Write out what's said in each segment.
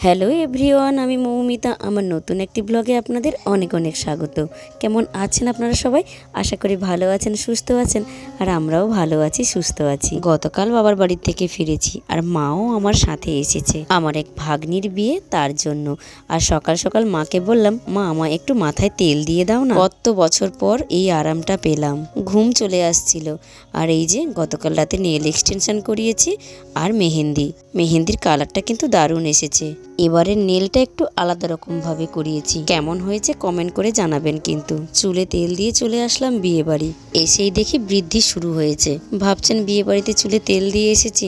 Hello everyone, আমি মৌমিতা। আমার নতুন একটি ব্লগে আপনাদের অনেক অনেক স্বাগত। কেমন আছেন আপনারা সবাই? আশা করি ভালো আছেন, সুস্থ আছেন। আর আমরাও ভালো আছি, সুস্থ আছি। গতকাল বাবার বাড়ির থেকে ফিরেছি, আর মাও আমার সাথে এসেছে আমার এক ভাগ্নির বিয়ে, তার জন্য। আর সকাল সকাল মাকে বললাম, মা আমায় একটু মাথায় তেল দিয়ে দাও না। কত বছর পর এই আরামটা পেলাম, ঘুম চলে আসছিল। আর এই যে গতকাল রাতে নেল এক্সটেনশন করিয়েছি আর মেহেন্দির কালারটা কিন্তু দারুণ এসেছে। এবারের নেলটা একটু আলাদা রকম ভাবে করিয়েছি। কেমন হয়েছে কমেন্ট করে জানাবেন কিন্তু। চুলে তেল দিয়ে চলে আসলাম বিয়ে বাড়ি। এসেই দেখি বৃদ্ধি শুরু হয়েছে। ভাবছেন বিয়ে বাড়িতে চুলে তেল দিয়ে এসেছি,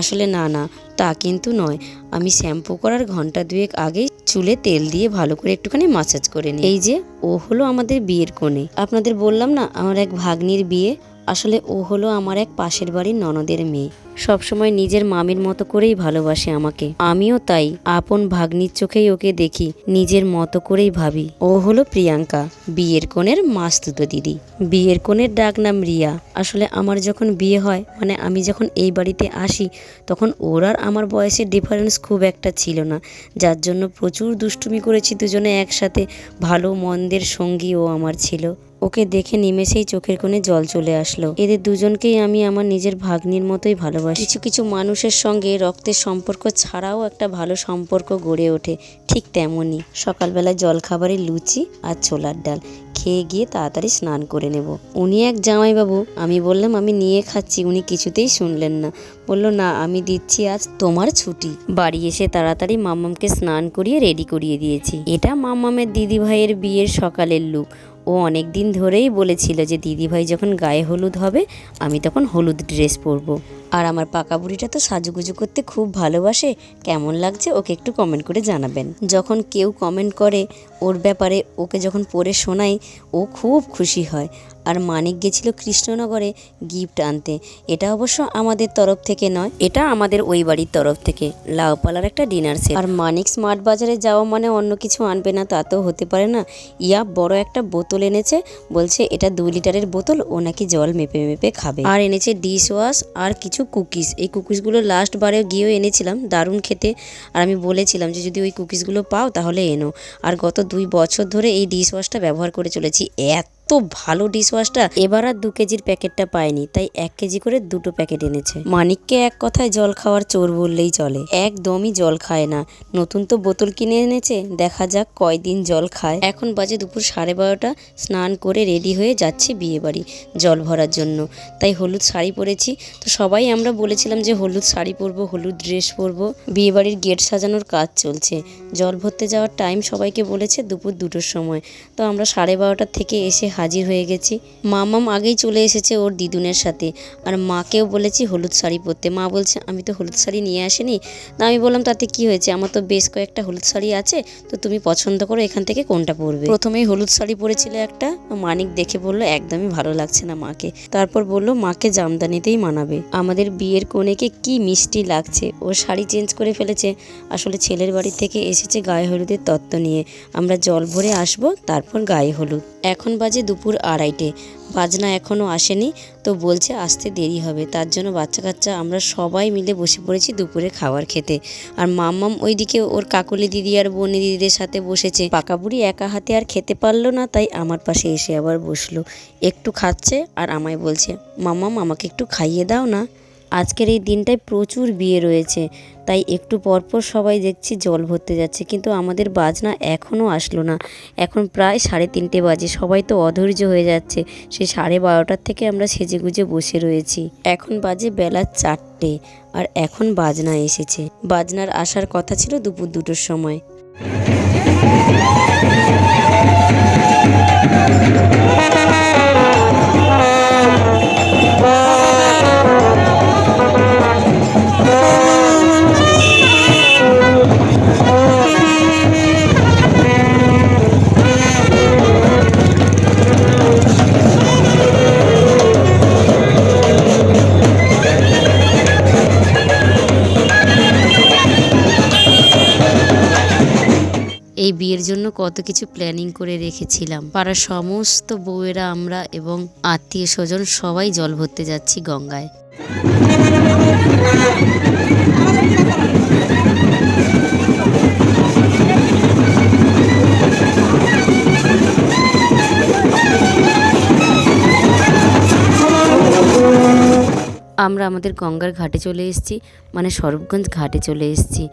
আসলে না, তা কিন্তু নয়। আমি শ্যাম্পু করার ঘন্টা দুয়েক আগেই চুলে তেল দিয়ে ভালো করে একটুখানি মাসাজ করে নিই। এই যে ও হলো আমাদের বিয়ের কনে। আপনাদের বললাম না আমার এক ভাগ্নির বিয়ে, আসলে ও হলো আমার এক পাশের বাড়ির ননদের মেয়ে। সবসময় নিজের মামির মতো করেই ভালোবাসে আমাকে, আমিও তাই আপন ভাগ্নির চোখেই ওকে দেখি, নিজের মতো করেই ভাবি। ও হলো প্রিয়াঙ্কা, বিয়ের কনের মাস্তুতো দিদি। বিয়ের কনের ডাক নাম রিয়া। আসলে আমার যখন বিয়ে হয়, মানে আমি যখন এই বাড়িতে আসি, তখন ওর আর আমার বয়সের ডিফারেন্স খুব একটা ছিল না, যার জন্য প্রচুর দুষ্টুমি করেছি দুজনে একসাথে। ভালো মন্দের সঙ্গী ও আমার ছিল। ওকে দেখে নিমেষেই চোখের কোণে জল চলে আসলো। এদের দুজনকেই আমি আমার নিজের ভাগ্নির মতোই ভালোবাসি। কিছু কিছু মানুষের সঙ্গে রক্তের সম্পর্ক ছাড়াও একটা ভালো সম্পর্ক গড়ে ওঠে, ঠিক তেমনই। সকালবেলায় জলখাবারে লুচি আর ছোলার ডাল খেয়ে গিয়ে তাড়াতাড়ি স্নান করে নেব। উনি এক জামাইবাবু, আমি বললাম আমি নিয়ে খাচ্ছি, উনি কিছুতেই শুনলেন না। বলল না, আমি দিচ্ছি, আজ তোমার ছুটি। বাড়ি এসে তাড়াতাড়ি মাম্মামকে স্নান করিয়ে রেডি করিয়ে দিয়েছি। এটা মাম্মামের দিদিভাইয়ের বিয়ের সকালের লুক। ও অনেক দিন ধরেই বলেছিল যে দিদিভাই যখন গায়ে হলুদ হবে আমি তখন হলুদ ড্রেস পরবো। আর আমার পাকা বুড়িটা তো সাজুগুজু করতে খুব ভালোবাসে। কেমন লাগছে ওকে একটু কমেন্ট করে জানাবেন। যখন কেউ কমেন্ট করে ওর ব্যাপারে, ওকে যখন পড়ে শোনাই, ও খুব খুশি হয়। আর মানিক গেছিল কৃষ্ণনগরে গিফট আনতে। এটা অবশ্য আমাদের তরফ থেকে নয়, এটা আমাদের ওই বাড়ির তরফ থেকে লাউপালার একটা ডিনার সেট। আর মানিক স্মার্ট বাজারে যাওয়া মানে অন্য কিছু আনবে না, তা তো হতে পারে না। ইয়া বড় একটা বোতল এনেছে, বলছে এটা 2 লিটারের বোতল, ও নাকি জল মেপে মেপে খাবে। আর এনেছে ডিশ ওয়াশ আর কিছু কুকিজ। এই কুকিজগুলো লাস্ট বারে গিয়েও এনেছিলাম, দারুণ খেতে। আর আমি বলেছিলাম যে যদি ওই কুকিজগুলো পাও তাহলে এনো। আর গত 2 বছর ধরে এই ডিশ ওয়াশটা ব্যবহার করে চলেছি। এত ভালো ডিশ ওয়াশটা। এবার আর 2 কেজির প্যাকেটটা পায়নি, তাই 1 কেজি করে 2টো প্যাকেট এনেছে। মানিককে এক কথায় জল খাওয়ার চোর বললেই চলে, একদমই জল খায় না। নতুন তো বোতল কিনে এনেছে, দেখা যাক কয়দিন জল খায়। এখন বাজে দুপুর 12:30। স্নান করে রেডি হয়ে যাচ্ছি বিয়ে বাড়ি জল ভরার জন্য। তাই হলুদ শাড়ি পরেছি। তো সবাই আমরা বলেছিলাম যে হলুদ শাড়ি পরবো, হলুদ ড্রেস পরবো। বিয়ে বাড়ির গেট সাজানোর কাজ চলছে। জল ভরতে যাওয়ার টাইম সবাইকে বলেছে দুপুর 2টোর সময়। তো আমরা 12:30 থেকে এসে হাজির হয়ে গেছি। মামাম আগেই চলে এসেছে ওর দিদুনের সাথে। আর মাকেও বলেছি হলুদ শাড়ি পরতে। মা বলছে আমি তো হলুদ শাড়ি নিয়ে আসিনি। তা আমি বললাম তাতে কি হয়েছে, আমার তো বেশ কয়েকটা হলুদ শাড়ি আছে, তো তুমি পছন্দ করো এখান থেকে কোনটা পরবে। প্রথমেই হলুদ শাড়ি পরেছিল একটা। মানিক দেখে বলল একদমই ভালো লাগছে না মাকে। তারপর বলল মাকে জামদানিতেই মানাবে। আমাদের বিয়ের কনেকে কি মিষ্টি লাগছে। ও শাড়ি চেঞ্জ করে ফেলেছে। আসলে ছেলের বাড়ি থেকে এসেছে গায়ে হলুদের তত্ত্ব নিয়ে। আমরা জল ভরে আসবো, তারপর গায়ে হলুদ। এখন বাজে দুপুর 2:30। বাজনা এখনও আসেনি, তো বলছে আসতে দেরি হবে। তার জন্য বাচ্চা কাচ্চা আমরা সবাই মিলে বসে পড়েছি দুপুরে খাবার খেতে। আর মাম্মাম ওইদিকে ওর কাকুলি দিদি আর বনি দিদিদের সাথে বসেছে। পাকা বুড়ি একা হাতে আর খেতে পারলো না, তাই আমার পাশে এসে আবার বসলো। একটু খাচ্ছে আর আমায় বলছে, মাম্মাম আমাকে একটু খাইয়ে দাও না। আজকের এই দিনটায় প্রচুর বিয়ে রয়েছে, তাই একটু পরপর সবাই দেখছি জল ভরতে যাচ্ছে, কিন্তু আমাদের বাজনা এখনও আসলো না। এখন প্রায় 3:30 বাজে। সবাই তো অধৈর্য হয়ে যাচ্ছে। সেই 12:30 থেকে আমরা সেজেগুজে বসে রয়েছি। এখন বাজে বেলা 4টে, আর এখন বাজনা এসেছে। বাজনার আসার কথা ছিল দুপুর 2টোর সময়। এই বিয়ের জন্য কত কিছু প্ল্যানিং করে রেখেছিলাম। পাড়ার সমস্ত বউয়েরা আমরা এবং আত্মীয় স্বজন সবাই জল ভরতে যাচ্ছি গঙ্গায়। আমরা আমাদের গঙ্গার ঘাটে চলে এসেছি, মানে স্বরূপগঞ্জ ঘাটে চলে এসেছি।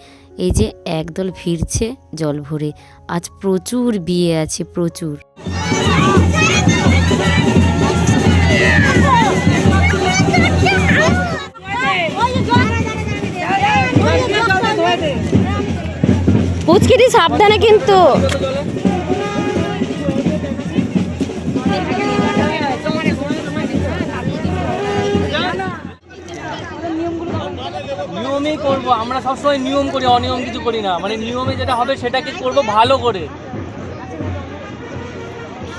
এই যে একদল ফিরছে জল ভরে। আজ প্রচুর বিয়ে আছে, প্রচুর। পুচকিটি সাবধানে কিন্তু। নিয়মই করবো আমরা, সবসময় নিয়ম করি, অনিয়ম কিছু করি না। মানে নিয়মে যেটা হবে সেটাকে করবো ভালো করে।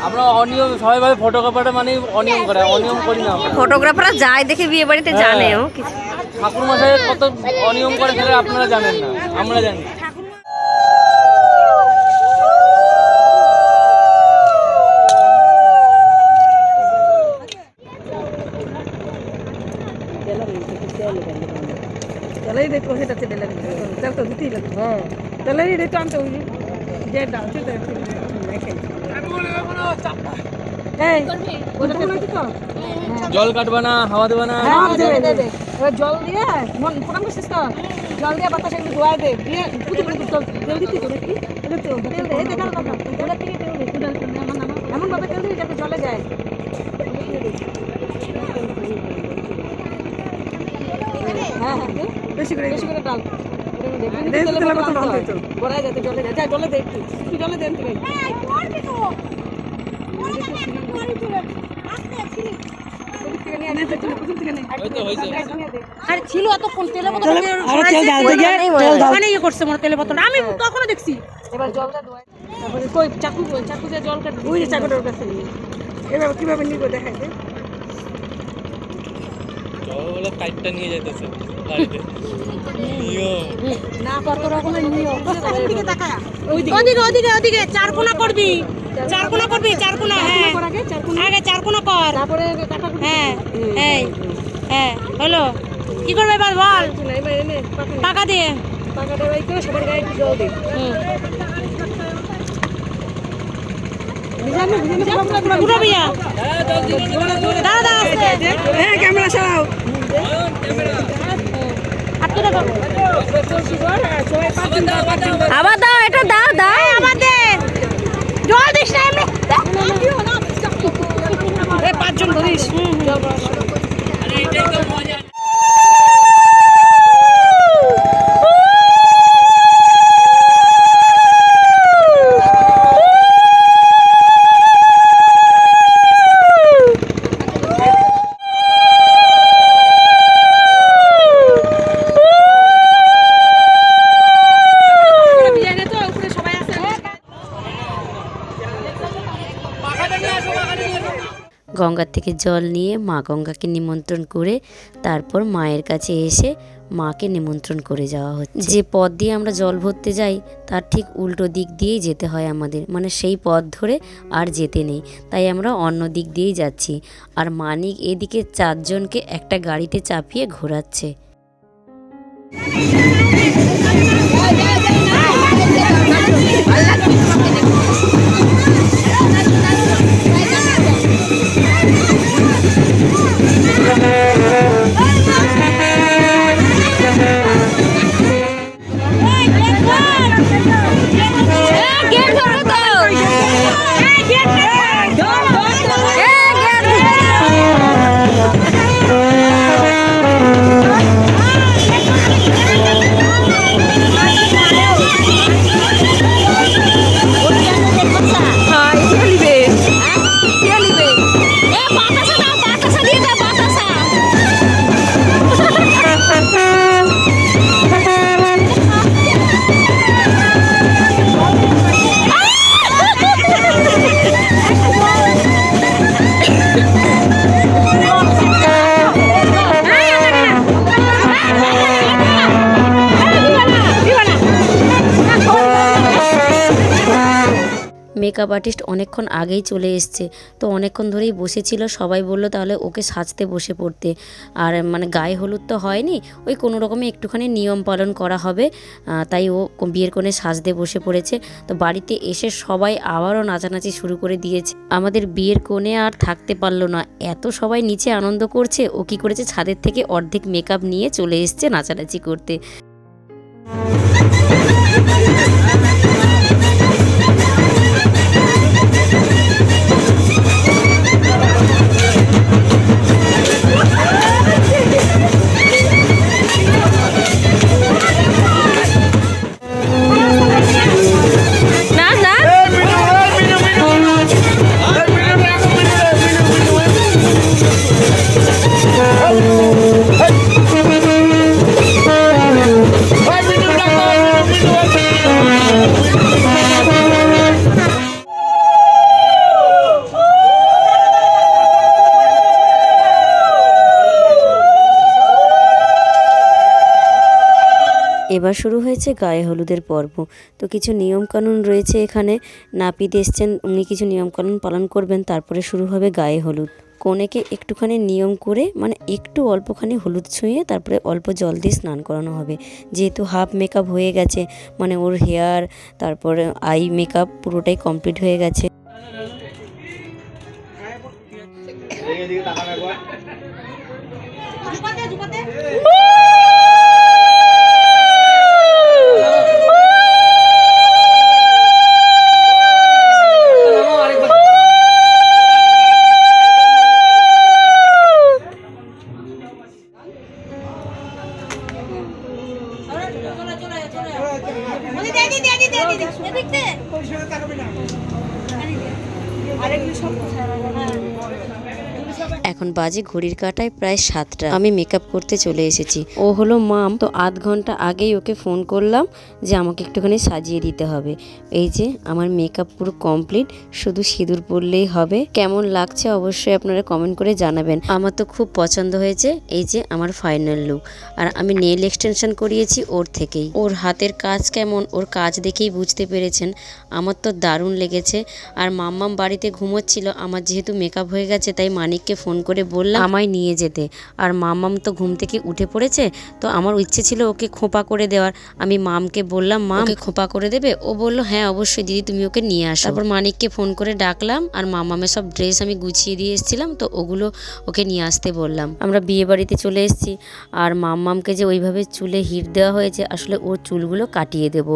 আমরা অনিয়ম সবাই ভাবে ফটোগ্রাফারটা মানে অনিয়ম করে, অনিয়ম করি না আমরা। ফটোগ্রাফাররা যায় দেখে বিয়ে বাড়িতে জানেও। ঠাকুর মশাই কত অনিয়ম করে সেটা আপনারা জানেন না, আমরা জানি। देखो है तते डलर चल तो दिती लग हां चल रे तो आंते हुई जे डालते तो मैं खेल এই ওটা তো জল কাটবা না, হাওয়া দেবা না। হ্যাঁ দে দে এবার জল দিয়ে মন প্রণাম করছিস তো জল দিয়ে বাতাস একটু ধোয়া দে দিয়ে পুতুল পুতুল তেল দিতে তো নাকি এটা তো তেল দে এটা কাল কথা ওটা থেকে তেল দে তুই এমন ভাবে তেল দিবি যাতে জলে যায়। হ্যাঁ হ্যাঁ বেশি করে ডাল তেলের মতো ডাল তো গড়ায় যাতে জলে যায়। যা জলে দে একটু তুই জলে দে তুই আরে ছিল এতক্ষণ তেলের বোতল ওখানে ইয়ে করছে মনে তেলের বোতল আমি তখনও দেখছি। এবার জলটা ধোয়া তারপরে কই চাকু দিয়ে জল কাট ওই যে চাকুটার কাছে এবার কিভাবে নিব দেখাই দে জল কাটটা নিয়ে যাইতেছে গাড়িতে নিয়ম না কত রকমের নিয়ম ওইদিকে তাকা ওইদিকে চার কোণা করবি চার কোণা হ্যাঁ আগে চার কোণা কর তারপরে কাটা হ্যাঁ এই হ্যাঁ হলো কি করবে এবার বল পাকা দিয়ে ওই করে সবার গায়ে একটু জল দে ঘুরো ভাইয়া দাদা হ্যাঁ ক্যামেরা সরাও আবার দাও, এটা দাও দাও আবার দে জল দিস না এমনি এই পাঁচজন ধরিস আরে এটাই তো মজা। গঙ্গার থেকে জল নিয়ে মা গঙ্গাকে নিমন্ত্রণ করে তারপর মায়ের কাছে এসে মাকে নিমন্ত্রণ করে যাওয়া হচ্ছে। যে পথ দিয়ে আমরা জল ভরতে যাই তার ঠিক উল্টো দিক দিয়েই যেতে হয় আমাদের, মানে সেই পথ ধরে আর যেতে নেই, তাই আমরা অন্য দিক দিয়েই যাচ্ছি। আর মানিক এদিকে চারজনকে একটা গাড়িতে চাপিয়ে ঘোরাচ্ছে। মেকআপ আর্টিস্ট অনেকক্ষণ আগেই চলে এসছে, তো অনেকক্ষণ ধরেই বসেছিল। সবাই বলল তাহলে ওকে সাজতে বসে পড়তে। আর মানে গায়ে হলুদ তো হয়নি, ওই কোনো রকমে একটুখানি নিয়ম পালন করা হবে, তাই ও বিয়ের কোণে সাজতে বসে পড়েছে। তো বাড়িতে এসে সবাই আবারও নাচানাচি শুরু করে দিয়েছে। আমাদের বিয়ের কোণে আর থাকতে পারলো না, এত সবাই নিচে আনন্দ করছে। ও কি করেছে, ছাদের থেকে অর্ধেক মেকআপ নিয়ে চলে এসছে নাচানাচি করতে। এবার শুরু হয়েছে গায়ে হলুদের পর্ব। তো কিছু নিয়মকানুন রয়েছে এখানে, নাপিত এসছেন, উনি কিছু নিয়মকানুন পালন করবেন, তারপরে শুরু হবে গায়ে হলুদ। কনেকে একটুখানি নিয়ম করে মানে একটু অল্পখানি হলুদ ছুঁয়ে তারপরে অল্প জল দিয়ে স্নান করানো হবে। যেহেতু হাফ মেকআপ হয়ে গেছে, মানে ওর হেয়ার তারপরে আই মেকআপ পুরোটাই কমপ্লিট হয়ে গেছে। এখন বাজে ঘড়ির কাঁটায় প্রায় 7টা। আমি মেকআপ করতে চলে এসেছি। ও হলো মাম, তো আধ ঘন্টা আগেই ওকে ফোন করলাম যে আমাকে একটুখানি সাজিয়ে দিতে হবে। এই যে আমার মেকআপ পুরো কমপ্লিট, শুধু সিঁদুর পরলেই হবে। কেমন লাগছে অবশ্যই আপনারা কমেন্ট করে জানাবেন। আমার তো খুব পছন্দ হয়েছে। এই যে আমার ফাইনাল লুক। আর আমি নেল এক্সটেনশন করিয়েছি ওর থেকেই। ওর হাতের কাজ কেমন, ওর কাজ দেখেই বুঝতে পেরেছেন। আমার তো দারুণ লেগেছে। আর মাম্মাম বাড়িতে ঘুমোচ্ছিল, আমার যেহেতু মেকআপ হয়ে গেছে তাই মানিককে ফোন করে বললাম আমায় নিয়ে যেতে। আর মাম্মাম তো ঘুম থেকে উঠে পড়েছে, তো আমার ইচ্ছে ছিল ওকে খোঁপা করে দেওয়ার। আমি মামকে বললাম, মা ওকে খোঁপা করে দেবে? ও বলল হ্যাঁ অবশ্যই দিদি, তুমি ওকে নিয়ে আসো। তারপর মানিককে ফোন করে ডাকলাম, আর মাম্মামের সব ড্রেস আমি গুছিয়ে দিয়ে এসেছিলাম, তো ওগুলো ওকে নিয়ে আসতে বললাম। আমরা বিয়ে বাড়িতে চলে এসেছি। আর মাম্মামকে যে ওইভাবে চুলে হিট দেওয়া হয়েছে, আসলে ওর চুলগুলো কাটিয়ে দেব।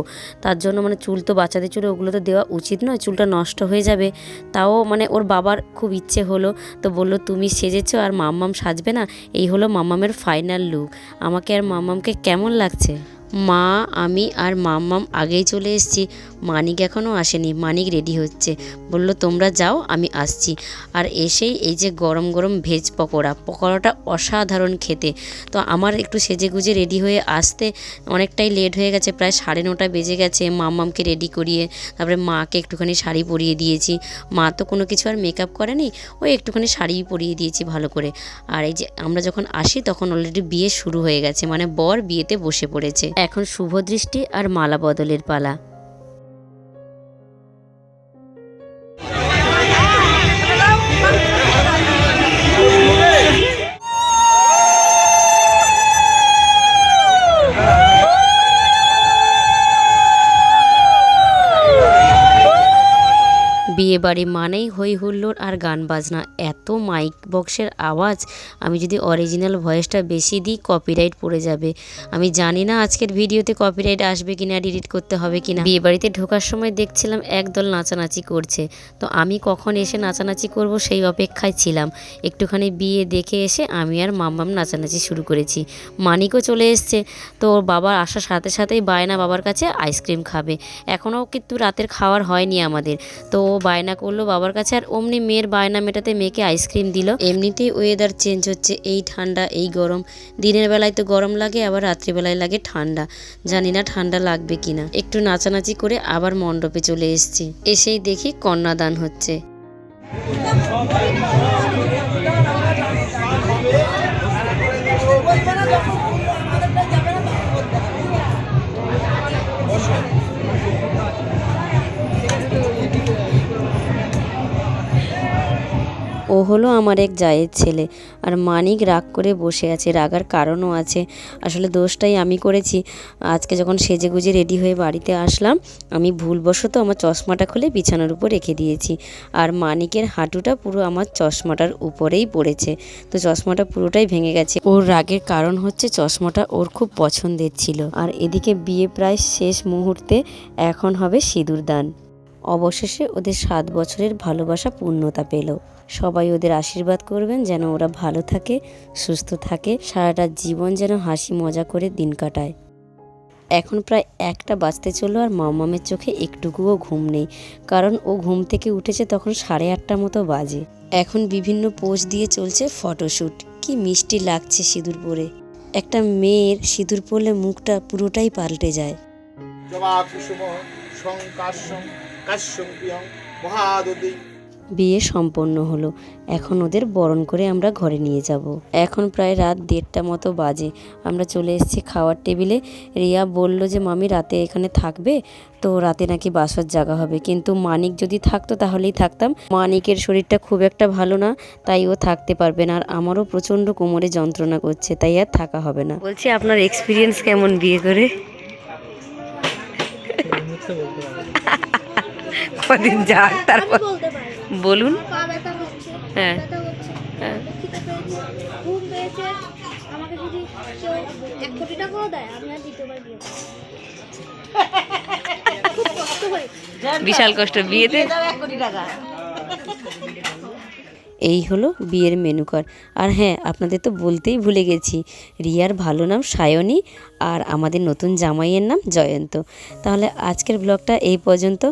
তার জন্য মানে চুল তো বাচ্চাদের চুলে ওগুলো তো দেওয়া উচিত নয়, চুলটা নষ্ট হয়ে যাবে। তাও মানে ওর বাবার খুব ইচ্ছে হলো, তো বললো তুমি সেজেছো আর মাম্মাম সাজবে না। এই হলো মাম্মামের ফাইনাল লুক। আমাকে আর মাম্মামকে কেমন লাগছে? মা, আমি আর মাম্মাম আগেই চলে এসেছি। মানিক এখনও আসেনি। মানিক রেডি হচ্ছে, বলল তোমরা যাও আমি আসছি। আর এসেই এই যে গরম গরম ভেজ পকোড়াটা অসাধারণ খেতে। তো আমার একটু সেজে গুজে রেডি হয়ে আসতে অনেকটাই লেট হয়ে গেছে, প্রায় 9:30 বেজে গেছে। মাম্মামকে রেডি করিয়ে তারপরে মাকে একটুখানি শাড়ি পরিয়ে দিয়েছি। মা তো কোনো কিছু আর মেকআপ করেনি, ওই একটুখানি শাড়ি পরিয়ে দিয়েছি ভালো করে। আর এই যে আমরা যখন আসি তখন অলরেডি বিয়ে শুরু হয়ে গেছে, মানে বর বিয়েতে বসে পড়েছে। এখন শুভ দৃষ্টি আর মালা বদলের পালা। বিয়ে বাড়ি মানেই হই হুল্লোড় আর গান বাজনা, এত মাইক বক্সের আওয়াজ। আমি যদি অরিজিনাল ভয়েসটা বেশি দিই কপিরাইট পড়ে যাবে। আমি জানি না আজকের ভিডিওতে কপিরাইট আসবে কিনা, ডিলিট করতে হবে কিনা। বিয়ে বাড়িতে ঢোকার সময় দেখছিলাম একদল নাচানাচি করছে, তো আমি কখন এসে নাচানাচি করব সেই অপেক্ষায় ছিলাম। একটুখানি বিয়ে দেখে এসে আমি আর মাম্মাম নাচানাচি শুরু করেছি। মানিকও চলে এসছে, তো ওর বাবার আসার সাথে সাথেই বায়না বাবার কাছে আইসক্রিম খাবে। এখনও কিন্তু রাতের খাওয়ার হয়নি আমাদের, তো বায়না করলো বাবার কাছে। আর অমনি মেয়ের বায়না মেটাতে মেয়েকে আইসক্রিম দিল। এমনিতেই ওয়েদার চেঞ্জ হচ্ছে, এই ঠান্ডা এই গরম। দিনের বেলায় তো গরম লাগে, আবার রাত্রিবেলায় লাগে ঠান্ডা। জানি না ঠান্ডা লাগবে কিনা। একটু নাচানাচি করে আবার মণ্ডপে চলে এসেছি। এসেই দেখি কন্যাদান হচ্ছে। হলো আমার এক জায়ের ছেলে। আর মানিক রাগ করে বসে আছে, রাগার কারণও আছে। আসলে দোষটাই আমি করেছি। আজকে যখন সেজে গুজে রেডি হয়ে বাড়িতে আসলাম, আমি ভুলবশত আমার চশমাটা খুলে বিছানার উপর রেখে দিয়েছি। আর মানিকের হাঁটুটা পুরো আমার চশমাটার উপরেই পড়েছে, তো চশমাটা পুরোটাই ভেঙে গেছে। ওর রাগের কারণ হচ্ছে চশমাটা ওর খুব পছন্দের ছিল। আর এদিকে বিয়ে প্রায় শেষ মুহূর্তে, এখন হবে সিঁদুরদান। অবশেষে ওদের 7 বছরের ভালোবাসা পূর্ণতা পেল। সবাই ওদের আশীর্বাদ করবেন যেন ওরা ভালো থাকে, সুস্থ থাকে, সারাটা জীবন যেন হাসি মজা করে দিন কাটায়। এখন প্রায় 1টা বাজতে চললো আর মামামের চোখে একটুকুও ঘুম নেই, কারণ ও ঘুম থেকে উঠেছে তখন 8:30 মতো বাজে। এখন বিভিন্ন পোজ দিয়ে চলছে ফটোশ্যুট। কি মিষ্টি লাগছে সিঁদুর পরে। একটা মেয়ের সিঁদুর পরলে মুখটা পুরোটাই পাল্টে যায়। জবা কুসুম সংকাশ্যং কাশ্যং প্রিয়ং মহাদতি। বিয়ে সম্পন্ন হলো। এখন ওদের বরণ করে আমরা ঘরে নিয়ে যাব। এখন প্রায় রাত 1:30 মতো বাজে। আমরা চলে এসেছি খাওয়ার টেবিলে। রিয়া বলল যে মামি রাতে এখানে থাকবে, তো রাতে নাকি বাসার জায়গা হবে, কিন্তু মানিক যদি থাকতো তাহলেই থাকতাম। মানিকের শরীরটা খুব একটা ভালো না, তাই ও থাকতে পারবে না। আর আমারও প্রচণ্ড কোমরে যন্ত্রণা করছে, তাই আর থাকা হবে না। বলছি আপনার এক্সপিরিয়েন্স কেমন বিয়ে করে? কদিন যাক তারপর বলুন। পা ব্যথা হচ্ছে, হ্যাঁ। ব্যথা হচ্ছে, হ্যাঁ। খিদে পেয়েছে, ঘুম পেয়েছে। আমাকে যদি কেউ 1 কোটি টাকাও দেয়, আমি আর দ্বিতীয়বার বিয়ে করব না। খুব কষ্ট হয়েছে। বিশাল কষ্ট বিয়েতে। এই হলো বিয়ের মেনু কার্ড। আর হ্যাঁ, আপনাদের তো বলতেই ভুলে গেছি, রিয়ার ভালো নাম সায়নী আর আমাদের নতুন জামাইয়ের নাম জয়ন্ত। তাহলে আজকের ব্লগটা এই পর্যন্ত।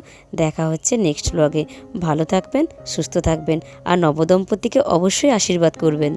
দেখা হচ্ছে নেক্সট ব্লগে। ভালো থাকবেন, সুস্থ থাকবেন আর নবদম্পতিকে অবশ্যই আশীর্বাদ করবেন।